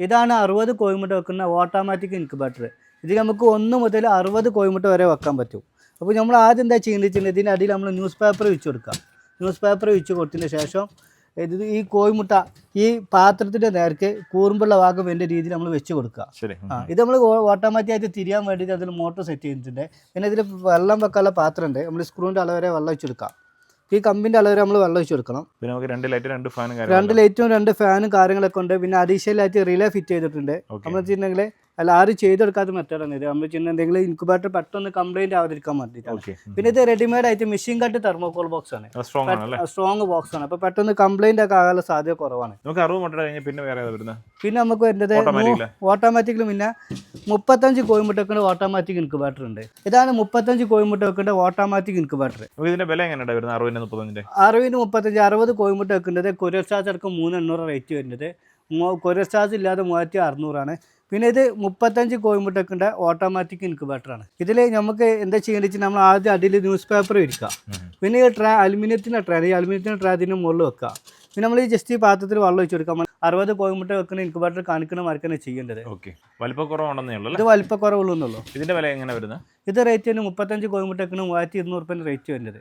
ഇതാണ് 60 കോഴിമുട്ട വെക്കുന്ന ഓട്ടോമാറ്റിക് ഇൻക്യുബേറ്റർ. ഇത് നമുക്ക് 1 മുതൽ 60 കോഴിമുട്ട വരെ വെക്കാൻ പറ്റും. അപ്പോൾ നമ്മൾ ആദ്യം എന്താ ചെയ്യേണ്ടത്, ഇതിൻ്റെ അടിയിൽ നമ്മൾ ന്യൂസ് പേപ്പർ വെച്ച് കൊടുക്കുക. ന്യൂസ് പേപ്പർ വെച്ച് കൊടുത്തതിന് ശേഷം ഈ കോഴിമുട്ട ഈ പാത്രത്തിൻ്റെ നേർക്ക് കൂർമ്പുള്ള ഭാഗം വേണ്ട രീതിയിൽ നമ്മൾ വെച്ച് കൊടുക്കുക. ഇത് നമ്മൾ ഓട്ടോമാറ്റിക്കായിട്ട് തിരിയാൻ വേണ്ടിയിട്ട് അതിൽ മോട്ടർ സെറ്റ് ചെയ്തിട്ടുണ്ട്. പിന്നെ ഇതിൽ വെള്ളം വെക്കാനുള്ള പാത്രമുണ്ട്. നമ്മൾ സ്ക്രൂവിൻ്റെ അളവ് വരെ വെള്ളം വെച്ചെടുക്കാം. ഈ കമ്പിൻ്റെ അളവ് വരെ നമ്മൾ വെള്ളം ഒഴിച്ച് കൊടുക്കണം. പിന്നെ നമുക്ക് 2 ലൈറ്റും 2 ഫാനും കാര്യങ്ങളൊക്കെ ഉണ്ട്. പിന്നെ അഡീഷണൽ ആയിട്ട് റിലേ ഫിറ്റ് ചെയ്തിട്ടുണ്ട്. നമ്മൾ വെച്ചിട്ടുണ്ടെങ്കിൽ അല്ല ആരും ചെയ്തെടുക്കാത്ത മെത്തേഡാണ് ഇത്. നമ്മൾ ചെയ്യുന്ന എന്തെങ്കിലും ഇൻക്യുബേറ്റർ പെട്ടെന്ന് കംപ്ലൈൻറ്റ് ആവാതിരിക്കാൻ വേണ്ടിയിട്ടാണ്. പിന്നെ ഇത് റെഡിമെയ്ഡ് ആയിട്ട് മെഷീൻ കട്ട് തെർമോകോൾ ബോക്സ് ആണ്. സ്ട്രോങ് ബോക്സ് ആണ്. അപ്പോൾ പെട്ടെന്ന് കംപ്ലൈൻറ്റ് ഒക്കെ ആകാനുള്ള സാധ്യത കുറവാണ്. പിന്നെ നമുക്ക് വരുന്നത് ഓട്ടോമാറ്റിക്കലി പിന്നെ 35 കോഴിമുട്ട വെക്കേണ്ട ഓട്ടോമാറ്റിക് ഇൻക്യുബേറ്റർ ഉണ്ട്. ഇതാണ് 35 കോഴിമുട്ട വെക്കേണ്ട ഓട്ടോമാറ്റിക് ഇൻക്യുബേറ്റർ. ഇതിന്റെ വില എങ്ങനെയാണ് വരുന്നത്? 60 കോഴിമുട്ട വെക്കേണ്ടത് കൊറിയർ ചാർജ് അടക്കം 3,800 റേറ്റ് വരുന്നത്. കൊറിയർ ചാർജ് ഇല്ലാതെ 3,600 പിന്നെ ഇത് 35 കോഴിമുട്ട വെക്കേണ്ട ഓട്ടോമാറ്റിക് ഇൻക്യുബേറ്ററാണ്. ഇതിൽ നമുക്ക് എന്താ ചെയ്യേണ്ടത് വെച്ചാൽ നമ്മൾ ആദ്യം അടിയിൽ ന്യൂസ് പേപ്പർ വിരിക്കുക. പിന്നെ ഈ ട്രേ അലുമിനിയത്തിൻ്റെ ട്രേ അതിന് മുകളിൽ വെക്കുക. പിന്നെ നമ്മൾ ഈ ജസ്റ്റ് ഈ പാത്രത്തിൽ വെള്ളം ഒഴിച്ച് കൊടുക്കാം. 60 കോഴിമുട്ട വെക്കുന്ന ഇൻക്യുബേറ്റർ കാണിക്കുന്ന മാർക്കാണ് ചെയ്യേണ്ടത്. ഇത് വലിപ്പക്കുറവുള്ളൂ. ഇതിന്റെ വില എങ്ങനെ വരുന്നത്? ഇത് റേറ്റ് 35 കോഴിമുട്ട വെക്കുന്ന 3,200 റേറ്റ് വരുന്നത്.